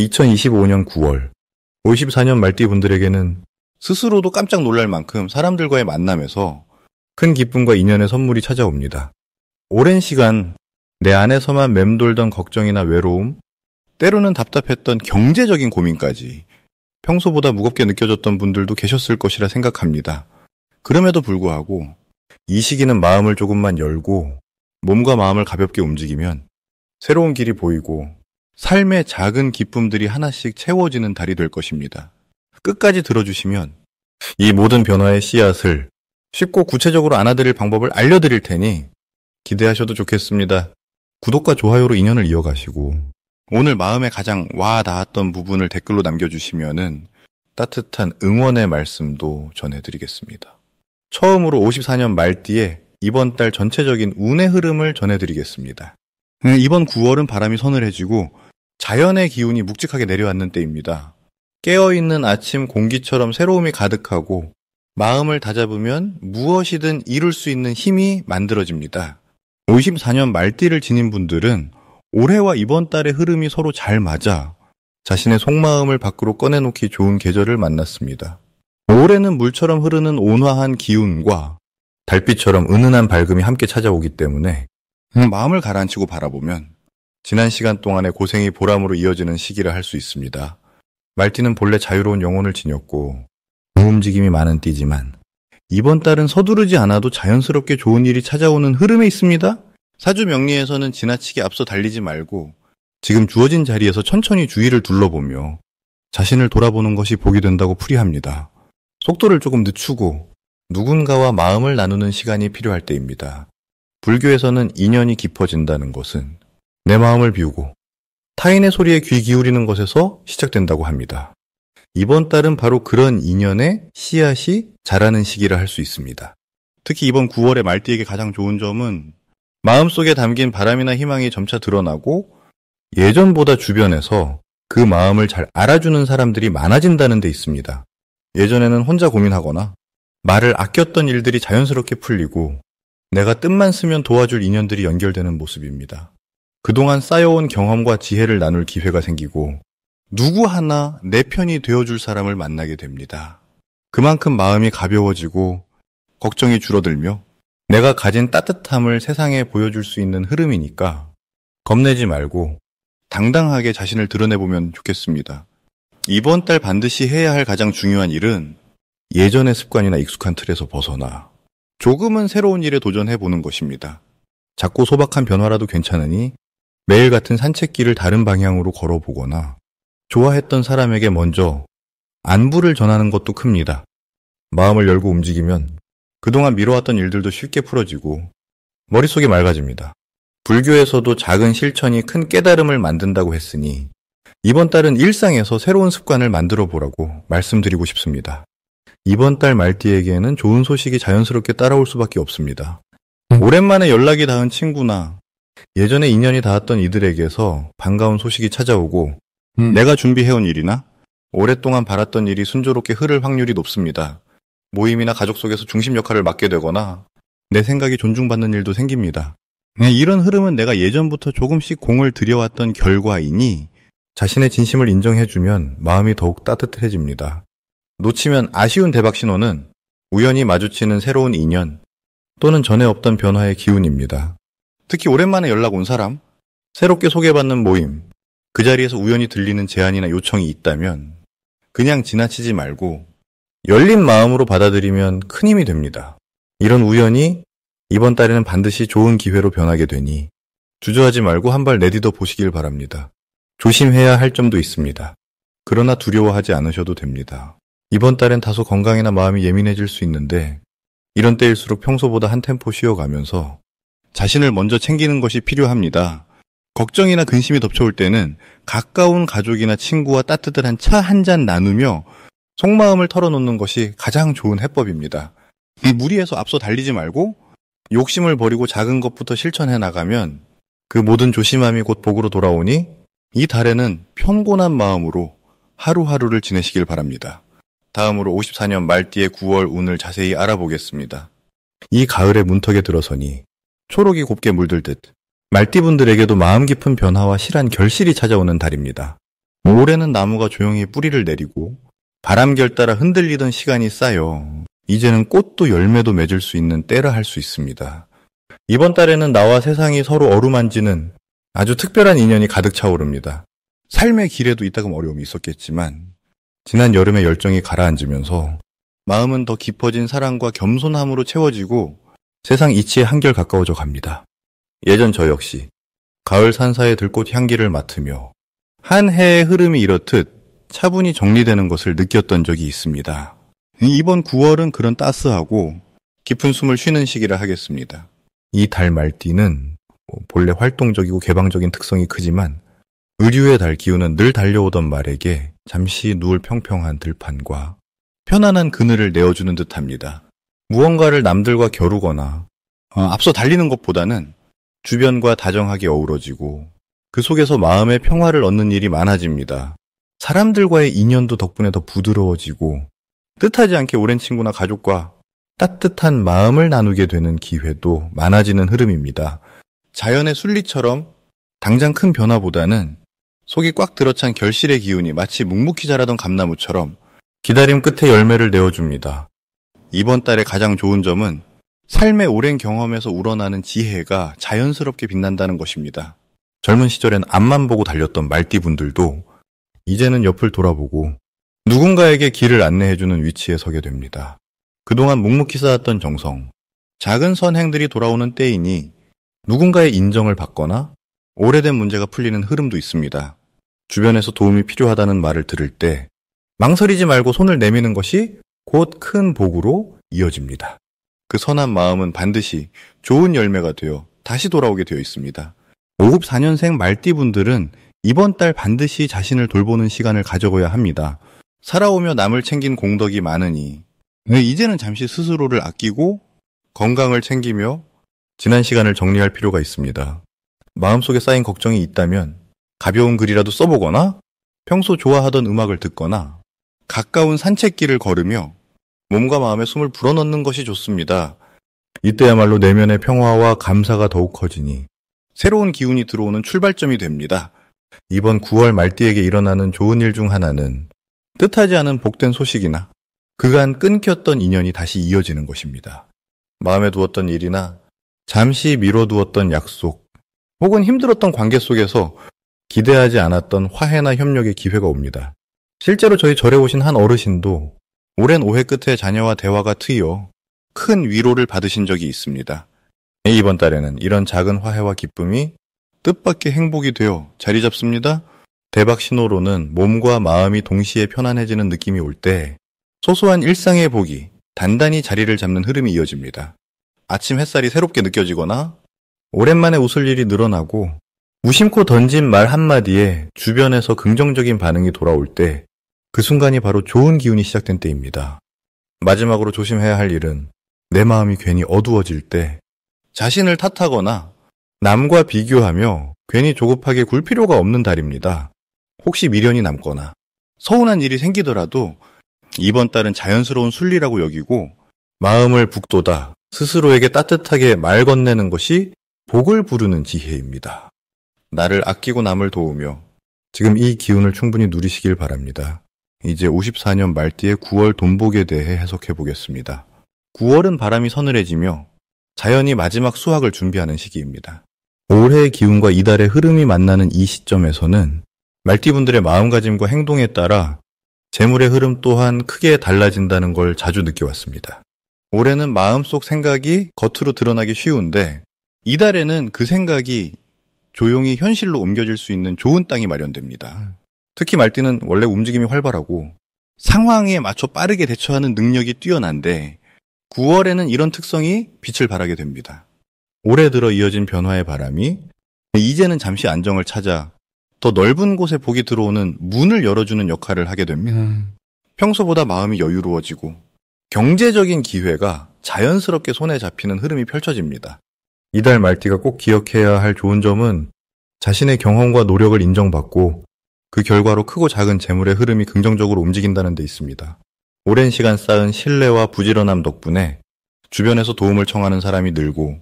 2025년 9월, 54년 말띠 분들에게는 스스로도 깜짝 놀랄 만큼 사람들과의 만남에서 큰 기쁨과 인연의 선물이 찾아옵니다. 오랜 시간 내 안에서만 맴돌던 걱정이나 외로움, 때로는 답답했던 경제적인 고민까지 평소보다 무겁게 느껴졌던 분들도 계셨을 것이라 생각합니다. 그럼에도 불구하고 이 시기는 마음을 조금만 열고 몸과 마음을 가볍게 움직이면 새로운 길이 보이고 삶의 작은 기쁨들이 하나씩 채워지는 달이 될 것입니다. 끝까지 들어주시면 이 모든 변화의 씨앗을 쉽고 구체적으로 안아드릴 방법을 알려드릴 테니 기대하셔도 좋겠습니다. 구독과 좋아요로 인연을 이어가시고 오늘 마음에 가장 와 닿았던 부분을 댓글로 남겨주시면은 따뜻한 응원의 말씀도 전해드리겠습니다. 처음으로 54년 말띠에 이번 달 전체적인 운의 흐름을 전해드리겠습니다. 이번 9월은 바람이 서늘해지고 자연의 기운이 묵직하게 내려앉는 때입니다. 깨어있는 아침 공기처럼 새로움이 가득하고 마음을 다잡으면 무엇이든 이룰 수 있는 힘이 만들어집니다. 54년 말띠를 지닌 분들은 올해와 이번 달의 흐름이 서로 잘 맞아 자신의 속마음을 밖으로 꺼내놓기 좋은 계절을 만났습니다. 올해는 물처럼 흐르는 온화한 기운과 달빛처럼 은은한 밝음이 함께 찾아오기 때문에 마음을 가라앉히고 바라보면 지난 시간 동안의 고생이 보람으로 이어지는 시기라 할 수 있습니다. 말띠는 본래 자유로운 영혼을 지녔고 무움직임이 많은 띠지만 이번 달은 서두르지 않아도 자연스럽게 좋은 일이 찾아오는 흐름에 있습니다. 사주 명리에서는 지나치게 앞서 달리지 말고 지금 주어진 자리에서 천천히 주위를 둘러보며 자신을 돌아보는 것이 복이 된다고 풀이합니다. 속도를 조금 늦추고 누군가와 마음을 나누는 시간이 필요할 때입니다. 불교에서는 인연이 깊어진다는 것은 내 마음을 비우고 타인의 소리에 귀 기울이는 것에서 시작된다고 합니다. 이번 달은 바로 그런 인연의 씨앗이 자라는 시기라 할 수 있습니다. 특히 이번 9월의 말띠에게 가장 좋은 점은 마음속에 담긴 바람이나 희망이 점차 드러나고 예전보다 주변에서 그 마음을 잘 알아주는 사람들이 많아진다는 데 있습니다. 예전에는 혼자 고민하거나 말을 아꼈던 일들이 자연스럽게 풀리고 내가 뜻만 쓰면 도와줄 인연들이 연결되는 모습입니다. 그동안 쌓여온 경험과 지혜를 나눌 기회가 생기고 누구 하나 내 편이 되어줄 사람을 만나게 됩니다. 그만큼 마음이 가벼워지고 걱정이 줄어들며 내가 가진 따뜻함을 세상에 보여줄 수 있는 흐름이니까 겁내지 말고 당당하게 자신을 드러내보면 좋겠습니다. 이번 달 반드시 해야 할 가장 중요한 일은 예전의 습관이나 익숙한 틀에서 벗어나 조금은 새로운 일에 도전해보는 것입니다. 작고 소박한 변화라도 괜찮으니 매일 같은 산책길을 다른 방향으로 걸어보거나 좋아했던 사람에게 먼저 안부를 전하는 것도 큽니다. 마음을 열고 움직이면 그동안 미뤄왔던 일들도 쉽게 풀어지고 머릿속이 맑아집니다. 불교에서도 작은 실천이 큰 깨달음을 만든다고 했으니 이번 달은 일상에서 새로운 습관을 만들어 보라고 말씀드리고 싶습니다. 이번 달 말띠에게는 좋은 소식이 자연스럽게 따라올 수밖에 없습니다. 오랜만에 연락이 닿은 친구나 예전에 인연이 닿았던 이들에게서 반가운 소식이 찾아오고 내가 준비해온 일이나 오랫동안 바랐던 일이 순조롭게 흐를 확률이 높습니다. 모임이나 가족 속에서 중심 역할을 맡게 되거나 내 생각이 존중받는 일도 생깁니다. 이런 흐름은 내가 예전부터 조금씩 공을 들여왔던 결과이니 자신의 진심을 인정해주면 마음이 더욱 따뜻해집니다. 놓치면 아쉬운 대박 신호는 우연히 마주치는 새로운 인연 또는 전에 없던 변화의 기운입니다. 특히 오랜만에 연락 온 사람, 새롭게 소개받는 모임, 그 자리에서 우연히 들리는 제안이나 요청이 있다면 그냥 지나치지 말고 열린 마음으로 받아들이면 큰 힘이 됩니다. 이런 우연이 이번 달에는 반드시 좋은 기회로 변하게 되니 주저하지 말고 한 발 내딛어 보시길 바랍니다. 조심해야 할 점도 있습니다. 그러나 두려워하지 않으셔도 됩니다. 이번 달엔 다소 건강이나 마음이 예민해질 수 있는데 이런 때일수록 평소보다 한 템포 쉬어가면서 자신을 먼저 챙기는 것이 필요합니다. 걱정이나 근심이 덮쳐올 때는 가까운 가족이나 친구와 따뜻한 차 한 잔 나누며 속마음을 털어놓는 것이 가장 좋은 해법입니다. 무리해서 앞서 달리지 말고 욕심을 버리고 작은 것부터 실천해 나가면 그 모든 조심함이 곧 복으로 돌아오니 이 달에는 편곤한 마음으로 하루하루를 지내시길 바랍니다. 다음으로 54년 말띠의 9월 운을 자세히 알아보겠습니다. 이 가을의 문턱에 들어서니 초록이 곱게 물들듯 말띠분들에게도 마음 깊은 변화와 실한 결실이 찾아오는 달입니다. 올해는 나무가 조용히 뿌리를 내리고 바람결 따라 흔들리던 시간이 쌓여 이제는 꽃도 열매도 맺을 수 있는 때라 할 수 있습니다. 이번 달에는 나와 세상이 서로 어루만지는 아주 특별한 인연이 가득 차오릅니다. 삶의 길에도 이따금 어려움이 있었겠지만 지난 여름의 열정이 가라앉으면서 마음은 더 깊어진 사랑과 겸손함으로 채워지고 세상 이치에 한결 가까워져 갑니다. 예전 저 역시 가을 산사의 들꽃 향기를 맡으며 한 해의 흐름이 이렇듯 차분히 정리되는 것을 느꼈던 적이 있습니다. 이번 9월은 그런 따스하고 깊은 숨을 쉬는 시기라 하겠습니다. 이 달 말띠는 본래 활동적이고 개방적인 특성이 크지만 의류의 달 기운은 늘 달려오던 말에게 잠시 누울 평평한 들판과 편안한 그늘을 내어주는 듯합니다. 무언가를 남들과 겨루거나 앞서 달리는 것보다는 주변과 다정하게 어우러지고 그 속에서 마음의 평화를 얻는 일이 많아집니다. 사람들과의 인연도 덕분에 더 부드러워지고 뜻하지 않게 오랜 친구나 가족과 따뜻한 마음을 나누게 되는 기회도 많아지는 흐름입니다. 자연의 순리처럼 당장 큰 변화보다는 속이 꽉 들어찬 결실의 기운이 마치 묵묵히 자라던 감나무처럼 기다림 끝에 열매를 내어줍니다. 이번 달의 가장 좋은 점은 삶의 오랜 경험에서 우러나는 지혜가 자연스럽게 빛난다는 것입니다. 젊은 시절엔 앞만 보고 달렸던 말띠분들도 이제는 옆을 돌아보고 누군가에게 길을 안내해주는 위치에 서게 됩니다. 그동안 묵묵히 쌓았던 정성, 작은 선행들이 돌아오는 때이니 누군가의 인정을 받거나 오래된 문제가 풀리는 흐름도 있습니다. 주변에서 도움이 필요하다는 말을 들을 때 망설이지 말고 손을 내미는 것이 곧 큰 복으로 이어집니다. 그 선한 마음은 반드시 좋은 열매가 되어 다시 돌아오게 되어 있습니다. 5급 4년생 말띠분들은 이번 달 반드시 자신을 돌보는 시간을 가져가야 합니다. 살아오며 남을 챙긴 공덕이 많으니 이제는 잠시 스스로를 아끼고 건강을 챙기며 지난 시간을 정리할 필요가 있습니다. 마음속에 쌓인 걱정이 있다면 가벼운 글이라도 써보거나 평소 좋아하던 음악을 듣거나 가까운 산책길을 걸으며 몸과 마음의 숨을 불어넣는 것이 좋습니다. 이때야말로 내면의 평화와 감사가 더욱 커지니 새로운 기운이 들어오는 출발점이 됩니다. 이번 9월 말띠에게 일어나는 좋은 일 중 하나는 뜻하지 않은 복된 소식이나 그간 끊겼던 인연이 다시 이어지는 것입니다. 마음에 두었던 일이나 잠시 미뤄두었던 약속 혹은 힘들었던 관계 속에서 기대하지 않았던 화해나 협력의 기회가 옵니다. 실제로 저희 절에 오신 한 어르신도 오랜 오해 끝에 자녀와 대화가 트여 큰 위로를 받으신 적이 있습니다. 이번 달에는 이런 작은 화해와 기쁨이 뜻밖의 행복이 되어 자리 잡습니다. 대박 신호로는 몸과 마음이 동시에 편안해지는 느낌이 올 때 소소한 일상의 복이 단단히 자리를 잡는 흐름이 이어집니다. 아침 햇살이 새롭게 느껴지거나 오랜만에 웃을 일이 늘어나고 무심코 던진 말 한마디에 주변에서 긍정적인 반응이 돌아올 때 그 순간이 바로 좋은 기운이 시작된 때입니다. 마지막으로 조심해야 할 일은 내 마음이 괜히 어두워질 때 자신을 탓하거나 남과 비교하며 괜히 조급하게 굴 필요가 없는 달입니다. 혹시 미련이 남거나 서운한 일이 생기더라도 이번 달은 자연스러운 순리라고 여기고 마음을 북돋아 스스로에게 따뜻하게 말 건네는 것이 복을 부르는 지혜입니다. 나를 아끼고 남을 도우며 지금 이 기운을 충분히 누리시길 바랍니다. 이제 54년 말띠의 9월 돈복에 대해 해석해 보겠습니다. 9월은 바람이 서늘해지며 자연이 마지막 수확을 준비하는 시기입니다. 올해의 기운과 이달의 흐름이 만나는 이 시점에서는 말띠분들의 마음가짐과 행동에 따라 재물의 흐름 또한 크게 달라진다는 걸 자주 느껴왔습니다. 올해는 마음속 생각이 겉으로 드러나기 쉬운데 이달에는 그 생각이 조용히 현실로 옮겨질 수 있는 좋은 땅이 마련됩니다. 특히 말띠는 원래 움직임이 활발하고 상황에 맞춰 빠르게 대처하는 능력이 뛰어난데 9월에는 이런 특성이 빛을 발하게 됩니다. 올해 들어 이어진 변화의 바람이 이제는 잠시 안정을 찾아 더 넓은 곳에 복이 들어오는 문을 열어주는 역할을 하게 됩니다. 평소보다 마음이 여유로워지고 경제적인 기회가 자연스럽게 손에 잡히는 흐름이 펼쳐집니다. 이달 말띠가 꼭 기억해야 할 좋은 점은 자신의 경험과 노력을 인정받고 그 결과로 크고 작은 재물의 흐름이 긍정적으로 움직인다는 데 있습니다. 오랜 시간 쌓은 신뢰와 부지런함 덕분에 주변에서 도움을 청하는 사람이 늘고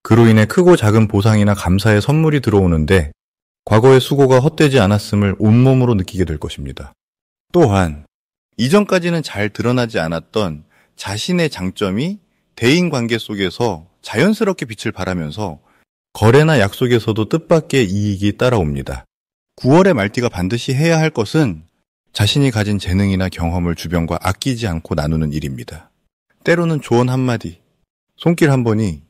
그로 인해 크고 작은 보상이나 감사의 선물이 들어오는데 과거의 수고가 헛되지 않았음을 온몸으로 느끼게 될 것입니다. 또한 이전까지는 잘 드러나지 않았던 자신의 장점이 대인관계 속에서 자연스럽게 빛을 발하면서 거래나 약속에서도 뜻밖의 이익이 따라옵니다. 9월의 말띠가 반드시 해야 할 것은 자신이 가진 재능이나 경험을 주변과 아끼지 않고 나누는 일입니다. 때로는 조언 한마디, 손길 한 번이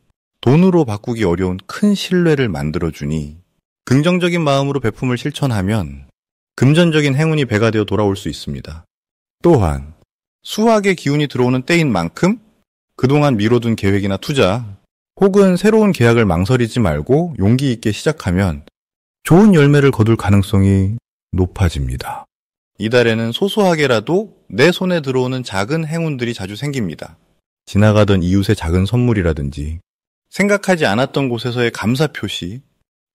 돈으로 바꾸기 어려운 큰 신뢰를 만들어주니 긍정적인 마음으로 베품을 실천하면 금전적인 행운이 배가 되어 돌아올 수 있습니다. 또한 수학의 기운이 들어오는 때인 만큼 그동안 미뤄둔 계획이나 투자 혹은 새로운 계약을 망설이지 말고 용기 있게 시작하면 좋은 열매를 거둘 가능성이 높아집니다. 이달에는 소소하게라도 내 손에 들어오는 작은 행운들이 자주 생깁니다. 지나가던 이웃의 작은 선물이라든지 생각하지 않았던 곳에서의 감사 표시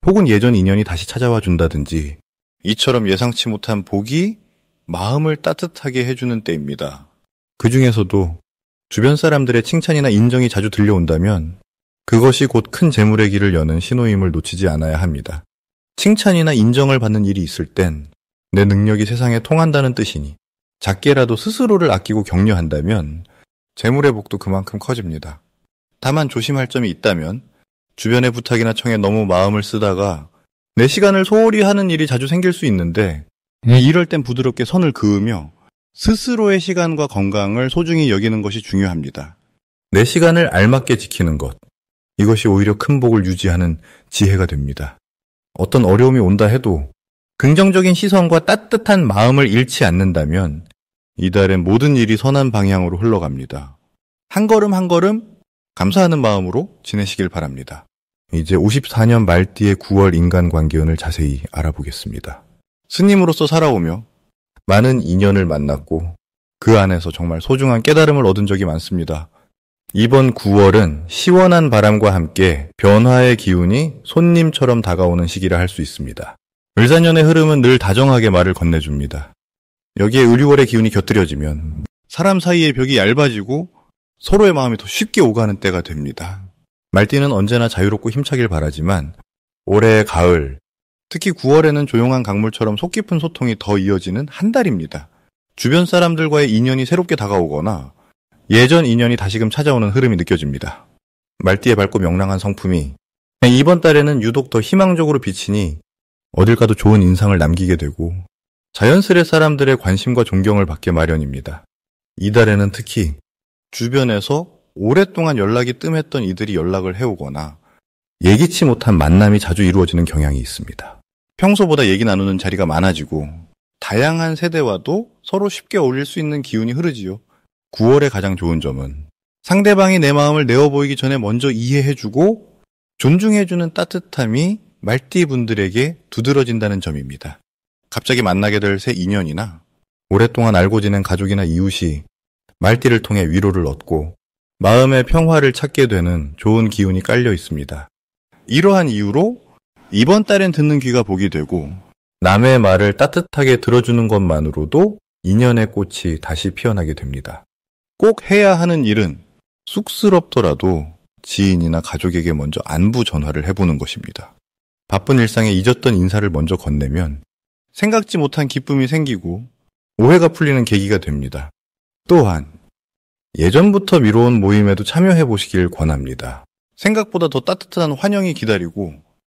혹은 예전 인연이 다시 찾아와 준다든지 이처럼 예상치 못한 복이 마음을 따뜻하게 해주는 때입니다. 그 중에서도 주변 사람들의 칭찬이나 인정이 자주 들려온다면 그것이 곧 큰 재물의 길을 여는 신호임을 놓치지 않아야 합니다. 칭찬이나 인정을 받는 일이 있을 땐 내 능력이 세상에 통한다는 뜻이니 작게라도 스스로를 아끼고 격려한다면 재물의 복도 그만큼 커집니다. 다만 조심할 점이 있다면 주변의 부탁이나 청에 너무 마음을 쓰다가 내 시간을 소홀히 하는 일이 자주 생길 수 있는데 이럴 땐 부드럽게 선을 그으며 스스로의 시간과 건강을 소중히 여기는 것이 중요합니다. 내 시간을 알맞게 지키는 것, 이것이 오히려 큰 복을 유지하는 지혜가 됩니다. 어떤 어려움이 온다 해도 긍정적인 시선과 따뜻한 마음을 잃지 않는다면 이달엔 모든 일이 선한 방향으로 흘러갑니다. 한 걸음 한 걸음 감사하는 마음으로 지내시길 바랍니다. 이제 54년 말띠의 9월 인간관계운을 자세히 알아보겠습니다. 스님으로서 살아오며 많은 인연을 만났고 그 안에서 정말 소중한 깨달음을 얻은 적이 많습니다. 이번 9월은 시원한 바람과 함께 변화의 기운이 손님처럼 다가오는 시기라 할 수 있습니다. 을사년의 흐름은 늘 다정하게 말을 건네줍니다. 여기에 을유월의 기운이 곁들여지면 사람 사이의 벽이 얇아지고 서로의 마음이 더 쉽게 오가는 때가 됩니다. 말띠는 언제나 자유롭고 힘차길 바라지만 올해 가을, 특히 9월에는 조용한 강물처럼 속 깊은 소통이 더 이어지는 한 달입니다. 주변 사람들과의 인연이 새롭게 다가오거나 예전 인연이 다시금 찾아오는 흐름이 느껴집니다. 말띠의 밝고 명랑한 성품이 이번 달에는 유독 더 희망적으로 비치니 어딜 가도 좋은 인상을 남기게 되고 자연스레 사람들의 관심과 존경을 받게 마련입니다. 이달에는 특히 주변에서 오랫동안 연락이 뜸했던 이들이 연락을 해오거나 예기치 못한 만남이 자주 이루어지는 경향이 있습니다. 평소보다 얘기 나누는 자리가 많아지고 다양한 세대와도 서로 쉽게 어울릴 수 있는 기운이 흐르지요. 9월의 가장 좋은 점은 상대방이 내 마음을 내어 보이기 전에 먼저 이해해주고 존중해주는 따뜻함이 말띠분들에게 두드러진다는 점입니다. 갑자기 만나게 될 새 인연이나 오랫동안 알고 지낸 가족이나 이웃이 말띠를 통해 위로를 얻고 마음의 평화를 찾게 되는 좋은 기운이 깔려 있습니다. 이러한 이유로 이번 달엔 듣는 귀가 복이 되고 남의 말을 따뜻하게 들어주는 것만으로도 인연의 꽃이 다시 피어나게 됩니다. 꼭 해야 하는 일은 쑥스럽더라도 지인이나 가족에게 먼저 안부 전화를 해보는 것입니다. 바쁜 일상에 잊었던 인사를 먼저 건네면 생각지 못한 기쁨이 생기고 오해가 풀리는 계기가 됩니다. 또한 예전부터 미뤄온 모임에도 참여해 보시길 권합니다. 생각보다 더 따뜻한 환영이 기다리고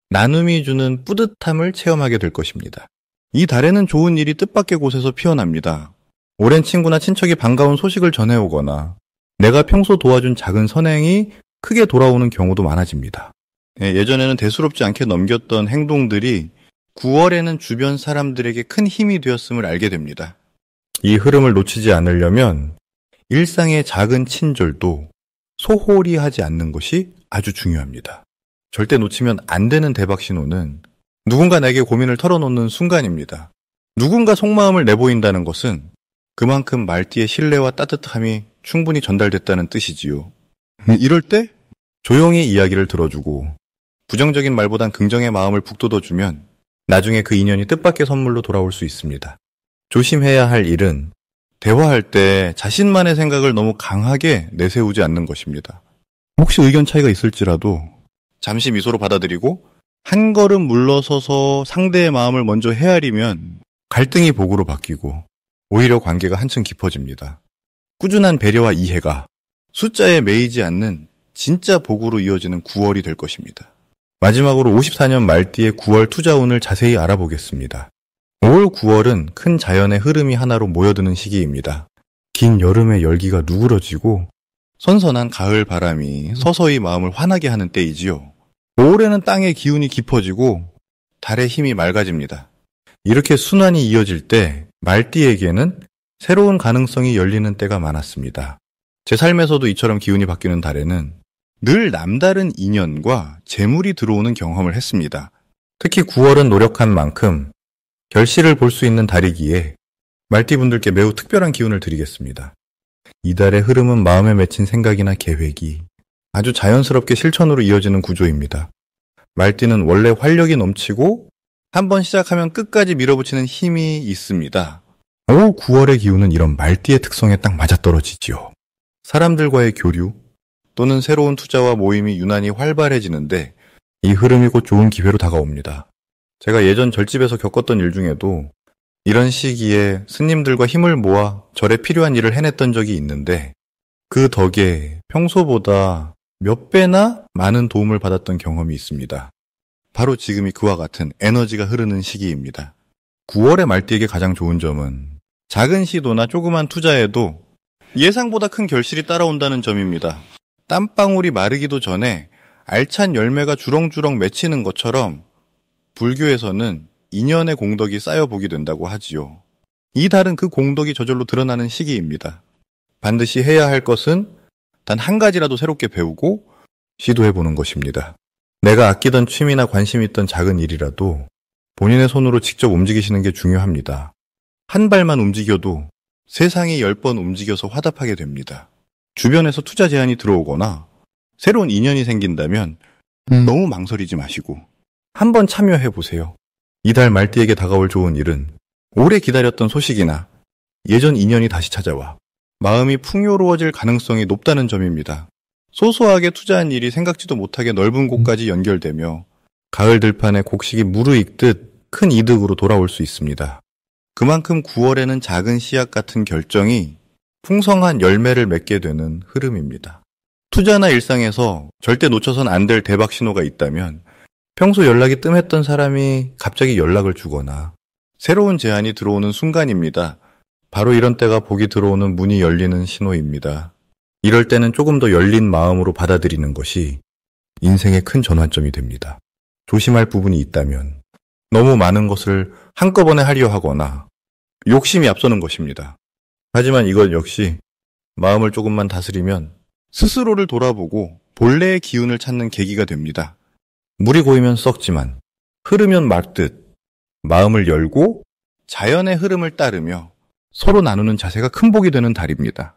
나눔이 주는 뿌듯함을 체험하게 될 것입니다. 이 달에는 좋은 일이 뜻밖의 곳에서 피어납니다. 오랜 친구나 친척이 반가운 소식을 전해오거나 내가 평소 도와준 작은 선행이 크게 돌아오는 경우도 많아집니다. 예전에는 대수롭지 않게 넘겼던 행동들이 9월에는 주변 사람들에게 큰 힘이 되었음을 알게 됩니다. 이 흐름을 놓치지 않으려면 일상의 작은 친절도 소홀히 하지 않는 것이 아주 중요합니다. 절대 놓치면 안 되는 대박 신호는 누군가 내게 고민을 털어놓는 순간입니다. 누군가 속마음을 내보인다는 것은 그만큼 말띠의 신뢰와 따뜻함이 충분히 전달됐다는 뜻이지요. 이럴 때 조용히 이야기를 들어주고 부정적인 말보단 긍정의 마음을 북돋워주면 나중에 그 인연이 뜻밖의 선물로 돌아올 수 있습니다. 조심해야 할 일은 대화할 때 자신만의 생각을 너무 강하게 내세우지 않는 것입니다. 혹시 의견 차이가 있을지라도 잠시 미소로 받아들이고 한 걸음 물러서서 상대의 마음을 먼저 헤아리면 갈등이 복으로 바뀌고 오히려 관계가 한층 깊어집니다. 꾸준한 배려와 이해가 숫자에 매이지 않는 진짜 복으로 이어지는 9월이 될 것입니다. 마지막으로 54년 말띠의 9월 투자운을 자세히 알아보겠습니다. 5월 9월은 큰 자연의 흐름이 하나로 모여드는 시기입니다. 긴 여름의 열기가 누그러지고 선선한 가을 바람이 서서히 마음을 환하게 하는 때이지요. 5월에는 땅의 기운이 깊어지고 달의 힘이 맑아집니다. 이렇게 순환이 이어질 때 말띠에게는 새로운 가능성이 열리는 때가 많았습니다. 제 삶에서도 이처럼 기운이 바뀌는 달에는 늘 남다른 인연과 재물이 들어오는 경험을 했습니다. 특히 9월은 노력한 만큼 결실을 볼 수 있는 달이기에 말띠분들께 매우 특별한 기운을 드리겠습니다. 이달의 흐름은 마음에 맺힌 생각이나 계획이 아주 자연스럽게 실천으로 이어지는 구조입니다. 말띠는 원래 활력이 넘치고 한번 시작하면 끝까지 밀어붙이는 힘이 있습니다. 5월 9월의 기운은 이런 말띠의 특성에 딱 맞아떨어지지요. 사람들과의 교류 또는 새로운 투자와 모임이 유난히 활발해지는데 이 흐름이 곧 좋은 기회로 다가옵니다. 제가 예전 절집에서 겪었던 일 중에도 이런 시기에 스님들과 힘을 모아 절에 필요한 일을 해냈던 적이 있는데 그 덕에 평소보다 몇 배나 많은 도움을 받았던 경험이 있습니다. 바로 지금이 그와 같은 에너지가 흐르는 시기입니다. 9월의 말띠에게 가장 좋은 점은 작은 시도나 조그만 투자에도 예상보다 큰 결실이 따라온다는 점입니다. 땀방울이 마르기도 전에 알찬 열매가 주렁주렁 맺히는 것처럼 불교에서는 인연의 공덕이 쌓여보게 된다고 하지요. 이 달은 그 공덕이 저절로 드러나는 시기입니다. 반드시 해야 할 것은 단 한 가지라도 새롭게 배우고 시도해보는 것입니다. 내가 아끼던 취미나 관심 있던 작은 일이라도 본인의 손으로 직접 움직이시는 게 중요합니다. 한 발만 움직여도 세상이 10번 움직여서 화답하게 됩니다. 주변에서 투자 제안이 들어오거나 새로운 인연이 생긴다면 너무 망설이지 마시고 한번 참여해보세요. 이달 말띠에게 다가올 좋은 일은 오래 기다렸던 소식이나 예전 인연이 다시 찾아와 마음이 풍요로워질 가능성이 높다는 점입니다. 소소하게 투자한 일이 생각지도 못하게 넓은 곳까지 연결되며 가을 들판에 곡식이 무르익듯 큰 이득으로 돌아올 수 있습니다. 그만큼 9월에는 작은 씨앗 같은 결정이 풍성한 열매를 맺게 되는 흐름입니다. 투자나 일상에서 절대 놓쳐선 안 될 대박 신호가 있다면 평소 연락이 뜸했던 사람이 갑자기 연락을 주거나 새로운 제안이 들어오는 순간입니다. 바로 이런 때가 복이 들어오는 문이 열리는 신호입니다. 이럴 때는 조금 더 열린 마음으로 받아들이는 것이 인생의 큰 전환점이 됩니다. 조심할 부분이 있다면 너무 많은 것을 한꺼번에 하려 하거나 욕심이 앞서는 것입니다. 하지만 이건 역시 마음을 조금만 다스리면 스스로를 돌아보고 본래의 기운을 찾는 계기가 됩니다. 물이 고이면 썩지만 흐르면 맑듯 마음을 열고 자연의 흐름을 따르며 서로 나누는 자세가 큰 복이 되는 달입니다.